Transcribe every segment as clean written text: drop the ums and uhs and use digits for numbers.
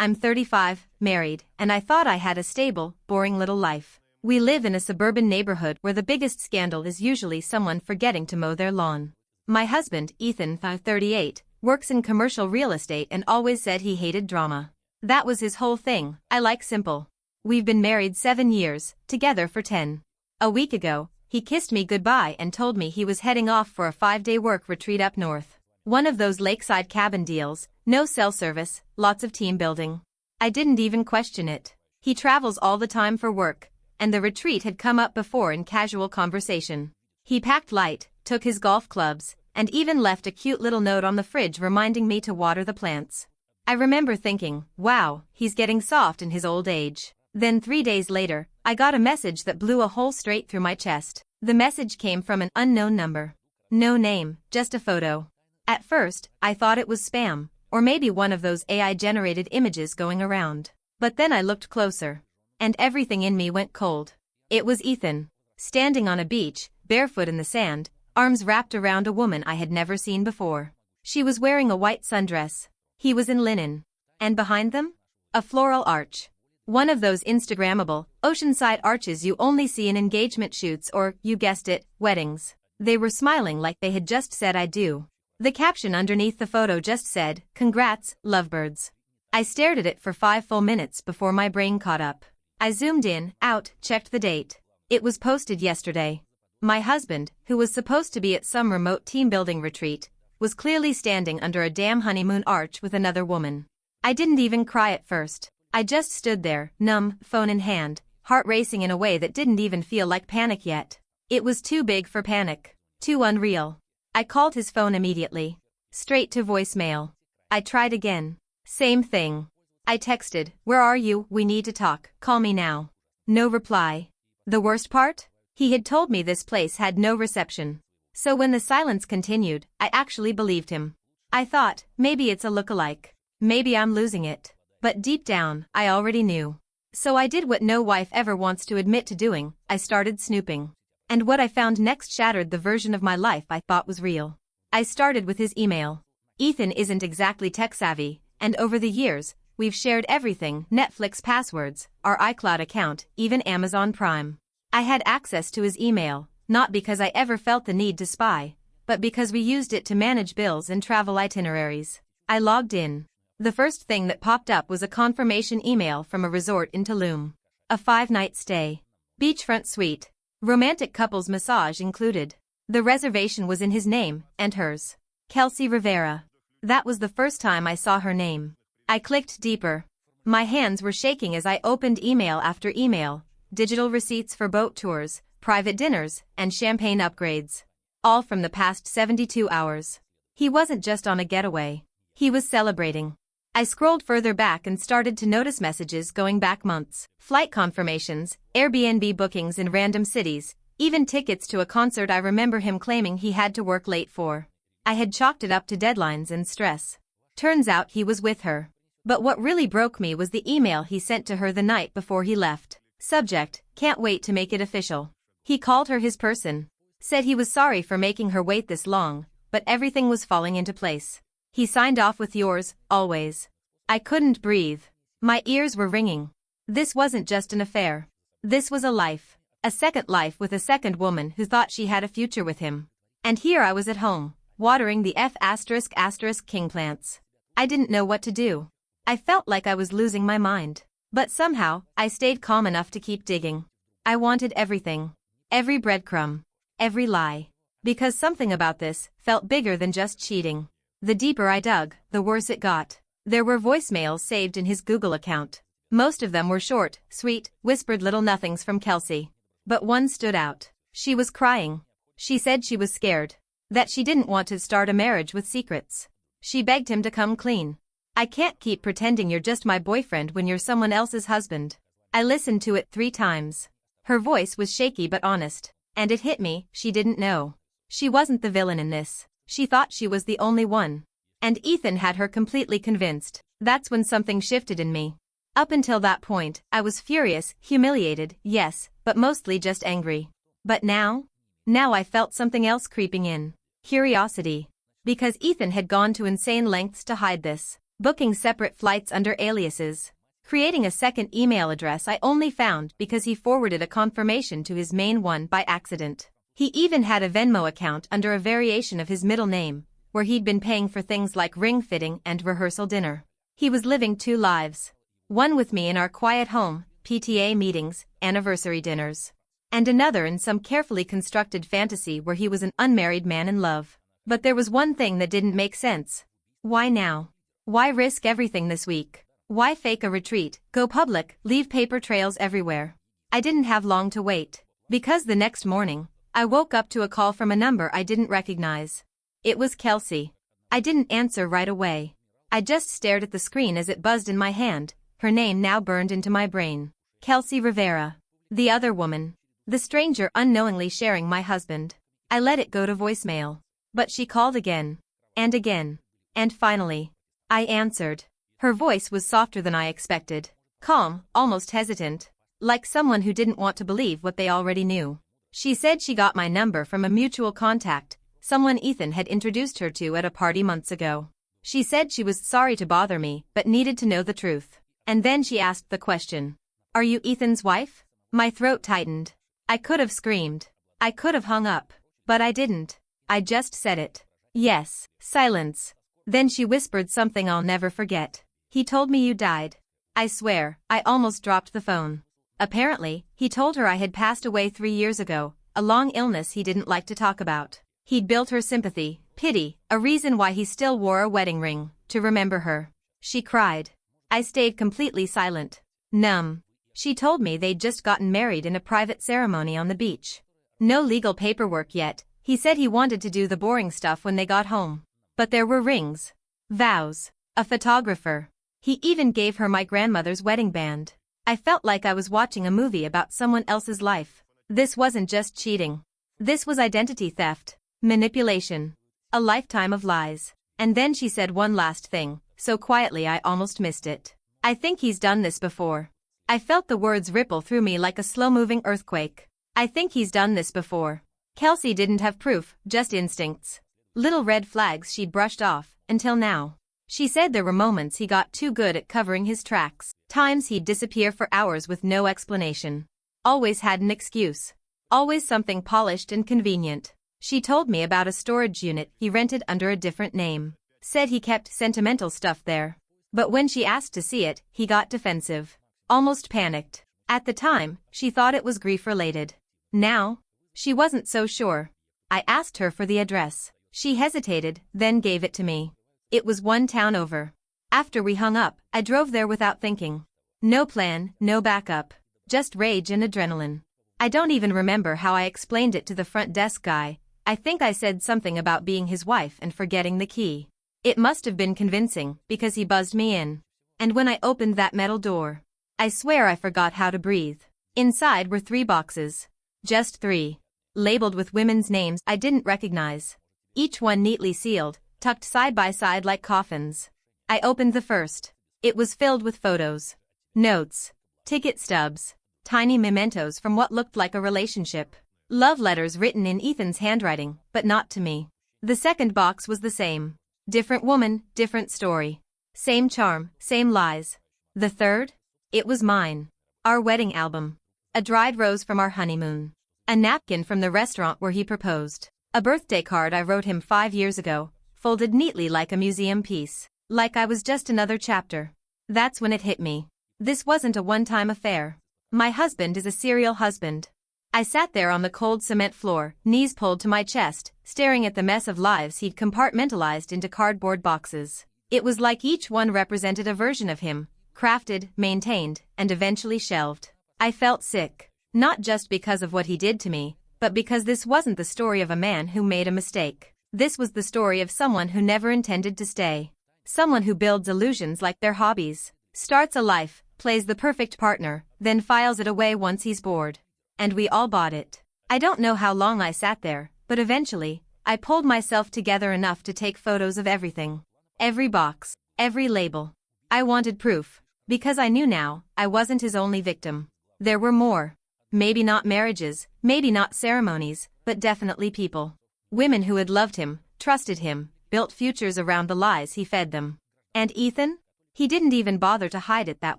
I'm 35, married, and I thought I had a stable, boring little life. We live in a suburban neighborhood where the biggest scandal is usually someone forgetting to mow their lawn. My husband, Ethan, 38, works in commercial real estate and always said he hated drama. That was his whole thing. I like simple. We've been married 7 years, together for 10. A week ago, he kissed me goodbye and told me he was heading off for a 5-day work retreat up north. One of those lakeside cabin deals, no cell service, lots of team building. I didn't even question it. He travels all the time for work, and the retreat had come up before in casual conversation. He packed light, took his golf clubs, and even left a cute little note on the fridge reminding me to water the plants. I remember thinking, wow, he's getting soft in his old age. Then 3 days later, I got a message that blew a hole straight through my chest. The message came from an unknown number. No name, just a photo. At first, I thought it was spam, or maybe one of those AI-generated images going around. But then I looked closer, and everything in me went cold. It was Ethan, standing on a beach, barefoot in the sand, arms wrapped around a woman I had never seen before. She was wearing a white sundress. He was in linen. And behind them? A floral arch. One of those Instagrammable, oceanside arches you only see in engagement shoots or, you guessed it, weddings. They were smiling like they had just said I do. The caption underneath the photo just said, "Congrats, lovebirds." I stared at it for 5 full minutes before my brain caught up. I zoomed in, out, checked the date. It was posted yesterday. My husband, who was supposed to be at some remote team-building retreat, was clearly standing under a damn honeymoon arch with another woman. I didn't even cry at first. I just stood there, numb, phone in hand, heart racing in a way that didn't even feel like panic yet. It was too big for panic. Too unreal. I called his phone immediately. Straight to voicemail. I tried again. Same thing. I texted, "Where are you? We need to talk. Call me now." No reply. The worst part? He had told me this place had no reception. So when the silence continued, I actually believed him. I thought, maybe it's a lookalike. Maybe I'm losing it. But deep down, I already knew. So I did what no wife ever wants to admit to doing. I started snooping. And what I found next shattered the version of my life I thought was real. I started with his email. Ethan isn't exactly tech-savvy, and over the years, we've shared everything: Netflix passwords, our iCloud account, even Amazon Prime. I had access to his email, not because I ever felt the need to spy, but because we used it to manage bills and travel itineraries. I logged in. The first thing that popped up was a confirmation email from a resort in Tulum. A 5-night stay. Beachfront suite. Romantic couples massage included. The reservation was in his name, and hers. Kelsey Rivera. That was the first time I saw her name. I clicked deeper. My hands were shaking as I opened email after email. Digital receipts for boat tours, private dinners, and champagne upgrades. All from the past 72 hours. He wasn't just on a getaway. He was celebrating. I scrolled further back and started to notice messages going back months. Flight confirmations, Airbnb bookings in random cities, even tickets to a concert I remember him claiming he had to work late for. I had chalked it up to deadlines and stress. Turns out he was with her. But what really broke me was the email he sent to her the night before he left. Subject, "Can't wait to make it official." He called her his person. Said he was sorry for making her wait this long, but everything was falling into place. He signed off with "yours, always." I couldn't breathe. My ears were ringing. This wasn't just an affair. This was a life. A second life with a second woman who thought she had a future with him. And here I was at home, watering the **** plants. I didn't know what to do. I felt like I was losing my mind. But somehow, I stayed calm enough to keep digging. I wanted everything. Every breadcrumb. Every lie. Because something about this felt bigger than just cheating. The deeper I dug, the worse it got. There were voicemails saved in his Google account. Most of them were short, sweet, whispered little nothings from Kelsey. But one stood out. She was crying. She said she was scared. That she didn't want to start a marriage with secrets. She begged him to come clean. "I can't keep pretending you're just my boyfriend when you're someone else's husband." I listened to it 3 times. Her voice was shaky but honest. And it hit me, she didn't know. She wasn't the villain in this. She thought she was the only one. And Ethan had her completely convinced. That's when something shifted in me. Up until that point, I was furious, humiliated, yes, but mostly just angry. But now? Now I felt something else creeping in. Curiosity. Because Ethan had gone to insane lengths to hide this. booking separate flights under aliases, creating a second email address I only found because he forwarded a confirmation to his main one by accident. He even had a Venmo account under a variation of his middle name, where he'd been paying for things like ring fitting and rehearsal dinner. He was living two lives. One with me in our quiet home, PTA meetings, anniversary dinners. And another in some carefully constructed fantasy where he was an unmarried man in love. But there was one thing that didn't make sense. Why now? Why risk everything this week? Why fake a retreat, go public, leave paper trails everywhere? I didn't have long to wait. Because the next morning, I woke up to a call from a number I didn't recognize. It was Kelsey. I didn't answer right away. I just stared at the screen as it buzzed in my hand, her name now burned into my brain. Kelsey Rivera. The other woman. The stranger unknowingly sharing my husband. I let it go to voicemail. But she called again. And again. And finally. I answered. Her voice was softer than I expected. Calm, almost hesitant. Like someone who didn't want to believe what they already knew. She said she got my number from a mutual contact, someone Ethan had introduced her to at a party months ago. She said she was sorry to bother me but needed to know the truth. And then she asked the question. Are you Ethan's wife? My throat tightened. I could have screamed. I could have hung up. But I didn't. I just said it. Yes. Silence. Then she whispered something I'll never forget. He told me you died. I swear, I almost dropped the phone. Apparently, he told her I had passed away 3 years ago, a long illness he didn't like to talk about. He'd built her sympathy, pity, a reason why he still wore a wedding ring, to remember her. She cried. I stayed completely silent. Numb. She told me they'd just gotten married in a private ceremony on the beach. No legal paperwork yet, he said he wanted to do the boring stuff when they got home. But there were rings. Vows. A photographer. He even gave her my grandmother's wedding band. I felt like I was watching a movie about someone else's life. This wasn't just cheating. This was identity theft. Manipulation. A lifetime of lies. And then she said one last thing, so quietly I almost missed it. I think he's done this before. I felt the words ripple through me like a slow-moving earthquake. I think he's done this before. Kelsey didn't have proof, just instincts. Little red flags she'd brushed off, until now. She said there were moments he got too good at covering his tracks, times he'd disappear for hours with no explanation. Always had an excuse. Always something polished and convenient. She told me about a storage unit he rented under a different name. Said he kept sentimental stuff there. But when she asked to see it, he got defensive. Almost panicked. At the time, she thought it was grief-related. Now? She wasn't so sure. I asked her for the address. She hesitated, then gave it to me. It was one town over. After we hung up, I drove there without thinking. No plan, no backup. Just rage and adrenaline. I don't even remember how I explained it to the front desk guy. I think I said something about being his wife and forgetting the key. It must have been convincing, because he buzzed me in. And when I opened that metal door, I swear I forgot how to breathe. Inside were 3 boxes. Just 3. Labeled with women's names I didn't recognize. Each one neatly sealed, tucked side by side like coffins. I opened the first. It was filled with photos. Notes. Ticket stubs. Tiny mementos from what looked like a relationship. Love letters written in Ethan's handwriting, but not to me. The second box was the same. Different woman, different story. Same charm, same lies. The third? It was mine. Our wedding album. A dried rose from our honeymoon. A napkin from the restaurant where he proposed. A birthday card I wrote him 5 years ago, folded neatly like a museum piece. Like I was just another chapter. That's when it hit me. This wasn't a one-time affair. My husband is a serial husband. I sat there on the cold cement floor, knees pulled to my chest, staring at the mess of lives he'd compartmentalized into cardboard boxes. It was like each one represented a version of him, crafted, maintained, and eventually shelved. I felt sick. Not just because of what he did to me, but because this wasn't the story of a man who made a mistake. This was the story of someone who never intended to stay. Someone who builds illusions like their hobbies. Starts a life, plays the perfect partner, then files it away once he's bored. And we all bought it. I don't know how long I sat there, but eventually, I pulled myself together enough to take photos of everything. Every box, every label. I wanted proof, because I knew now, I wasn't his only victim. There were more. Maybe not marriages, maybe not ceremonies, but definitely people. Women who had loved him, trusted him, built futures around the lies he fed them. And Ethan? He didn't even bother to hide it that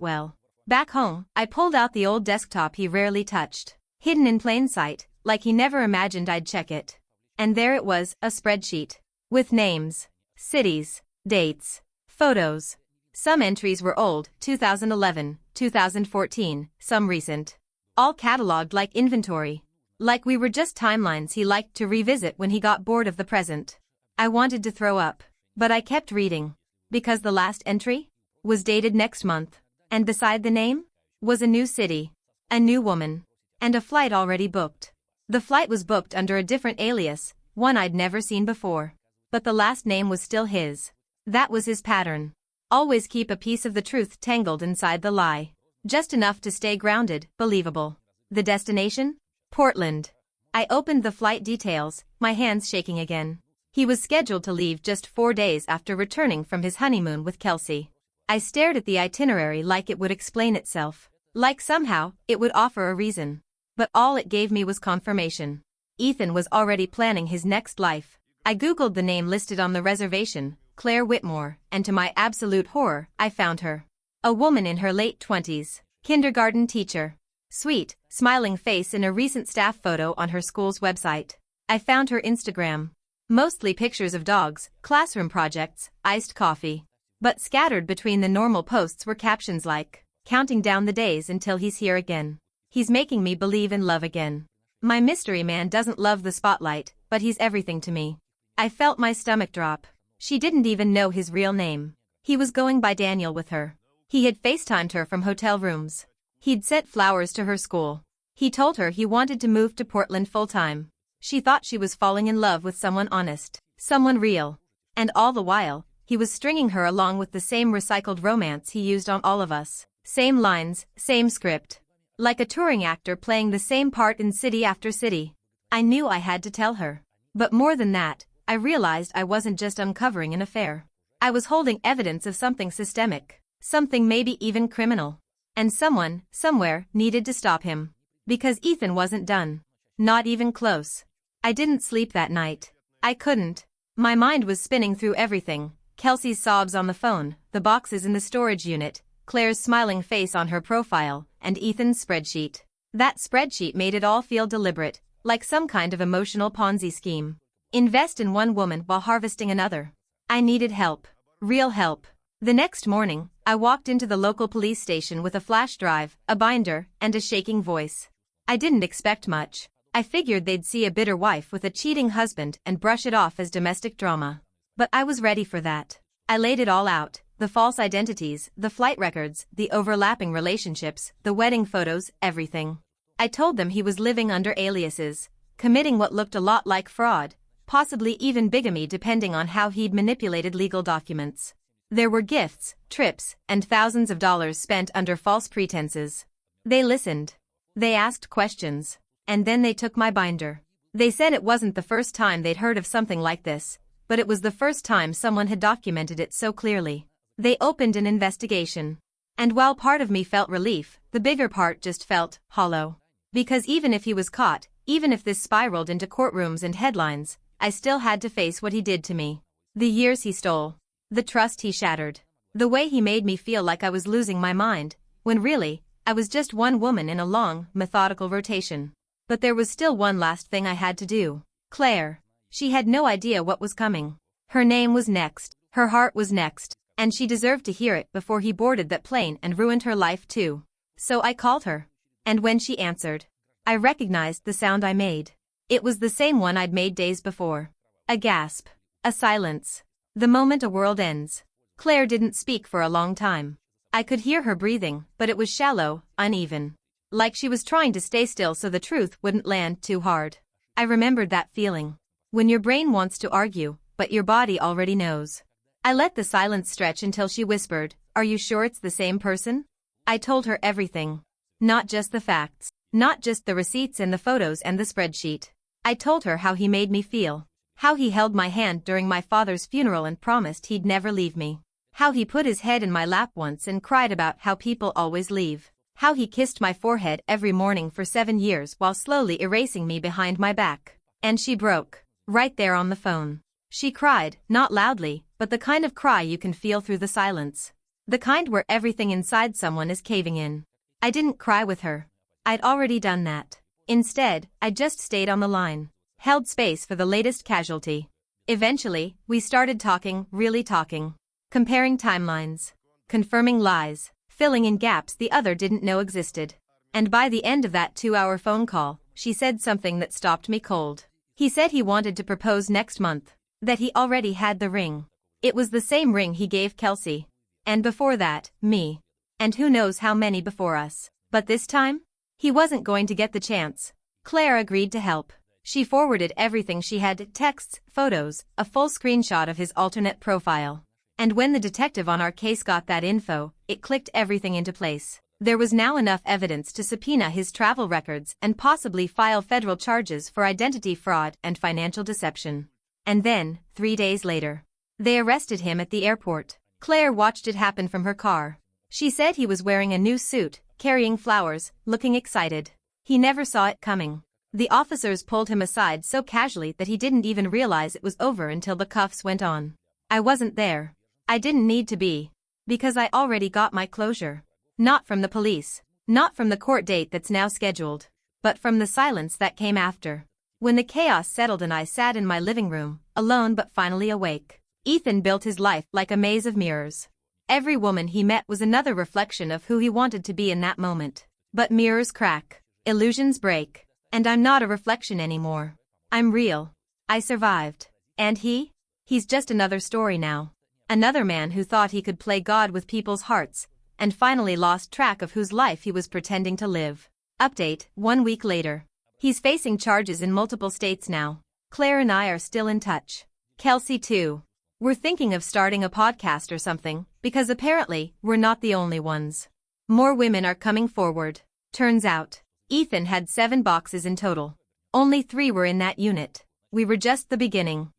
well. Back home, I pulled out the old desktop he rarely touched, hidden in plain sight, like he never imagined I'd check it. And there it was, a spreadsheet. With names, cities, dates, photos. Some entries were old, 2011, 2014, some recent. All catalogued like inventory. Like we were just timelines he liked to revisit when he got bored of the present. I wanted to throw up, but I kept reading. Because the last entry was dated next month, and beside the name was a new city, a new woman, and a flight already booked. The flight was booked under a different alias, one I'd never seen before. But the last name was still his. That was his pattern. Always keep a piece of the truth tangled inside the lie. Just enough to stay grounded, believable. The destination? Portland. I opened the flight details, my hands shaking again. He was scheduled to leave just 4 days after returning from his honeymoon with Kelsey. I stared at the itinerary like it would explain itself. Like somehow, it would offer a reason. But all it gave me was confirmation. Ethan was already planning his next life. I googled the name listed on the reservation, Claire Whitmore, and to my absolute horror, I found her. A woman in her late 20s, kindergarten teacher. Sweet, smiling face in a recent staff photo on her school's website. I found her Instagram. Mostly pictures of dogs, classroom projects, iced coffee. But scattered between the normal posts were captions like, counting down the days until he's here again. He's making me believe in love again. My mystery man doesn't love the spotlight, but he's everything to me. I felt my stomach drop. She didn't even know his real name. He was going by Daniel with her. He had FaceTimed her from hotel rooms. He'd sent flowers to her school. He told her he wanted to move to Portland full-time. She thought she was falling in love with someone honest, someone real. And all the while, he was stringing her along with the same recycled romance he used on all of us. Same lines, same script. Like a touring actor playing the same part in city after city. I knew I had to tell her. But more than that, I realized I wasn't just uncovering an affair. I was holding evidence of something systemic, something maybe even criminal. And someone, somewhere, needed to stop him. Because Ethan wasn't done. Not even close. I didn't sleep that night. I couldn't. My mind was spinning through everything. Kelsey's sobs on the phone, the boxes in the storage unit, Claire's smiling face on her profile, and Ethan's spreadsheet. That spreadsheet made it all feel deliberate, like some kind of emotional Ponzi scheme. Invest in one woman while harvesting another. I needed help. Real help. The next morning, I walked into the local police station with a flash drive, a binder, and a shaking voice. I didn't expect much. I figured they'd see a bitter wife with a cheating husband and brush it off as domestic drama. But I was ready for that. I laid it all out, the false identities, the flight records, the overlapping relationships, the wedding photos, everything. I told them he was living under aliases, committing what looked a lot like fraud, possibly even bigamy depending on how he'd manipulated legal documents. There were gifts, trips, and thousands of dollars spent under false pretenses. They listened. They asked questions. And then they took my binder. They said it wasn't the first time they'd heard of something like this, but it was the first time someone had documented it so clearly. They opened an investigation. And while part of me felt relief, the bigger part just felt hollow. Because even if he was caught, even if this spiraled into courtrooms and headlines, I still had to face what he did to me. The years he stole. The trust he shattered. The way he made me feel like I was losing my mind, when really, I was just one woman in a long, methodical rotation. But there was still one last thing I had to do. Claire. She had no idea what was coming. Her name was next. Her heart was next. And she deserved to hear it before he boarded that plane and ruined her life too. So I called her. And when she answered, I recognized the sound I made. It was the same one I'd made days before. A gasp. A silence. The moment a world ends. Claire didn't speak for a long time. I could hear her breathing, but it was shallow, uneven. Like she was trying to stay still so the truth wouldn't land too hard. I remembered that feeling. When your brain wants to argue, but your body already knows. I let the silence stretch until she whispered, "Are you sure it's the same person?" I told her everything. Not just the facts. Not just the receipts and the photos and the spreadsheet. I told her how he made me feel. How he held my hand during my father's funeral and promised he'd never leave me. How he put his head in my lap once and cried about how people always leave. How he kissed my forehead every morning for 7 years while slowly erasing me behind my back. And she broke. Right there on the phone. She cried, not loudly, but the kind of cry you can feel through the silence. The kind where everything inside someone is caving in. I didn't cry with her. I'd already done that. Instead, I just stayed on the line. Held space for the latest casualty. Eventually, we started talking, really talking. Comparing timelines. Confirming lies. Filling in gaps the other didn't know existed. And by the end of that 2-hour phone call, she said something that stopped me cold. He said he wanted to propose next month. That he already had the ring. It was the same ring he gave Kelsey. And before that, me. And who knows how many before us. But this time? He wasn't going to get the chance. Claire agreed to help. She forwarded everything she had, texts, photos, a full screenshot of his alternate profile. And when the detective on our case got that info, it clicked everything into place. There was now enough evidence to subpoena his travel records and possibly file federal charges for identity fraud and financial deception. And then, 3 days later, they arrested him at the airport. Claire watched it happen from her car. She said he was wearing a new suit, carrying flowers, looking excited. He never saw it coming. The officers pulled him aside so casually that he didn't even realize it was over until the cuffs went on. I wasn't there. I didn't need to be. Because I already got my closure. Not from the police. Not from the court date that's now scheduled. But from the silence that came after. When the chaos settled and I sat in my living room, alone but finally awake. Ethan built his life like a maze of mirrors. Every woman he met was another reflection of who he wanted to be in that moment. But mirrors crack. Illusions break. And I'm not a reflection anymore. I'm real. I survived. And he? He's just another story now. Another man who thought he could play God with people's hearts, and finally lost track of whose life he was pretending to live. Update, 1 week later. He's facing charges in multiple states now. Claire and I are still in touch. Kelsey too. We're thinking of starting a podcast or something, because apparently, we're not the only ones. More women are coming forward. Turns out, Ethan had 7 boxes in total. Only 3 were in that unit. We were just the beginning.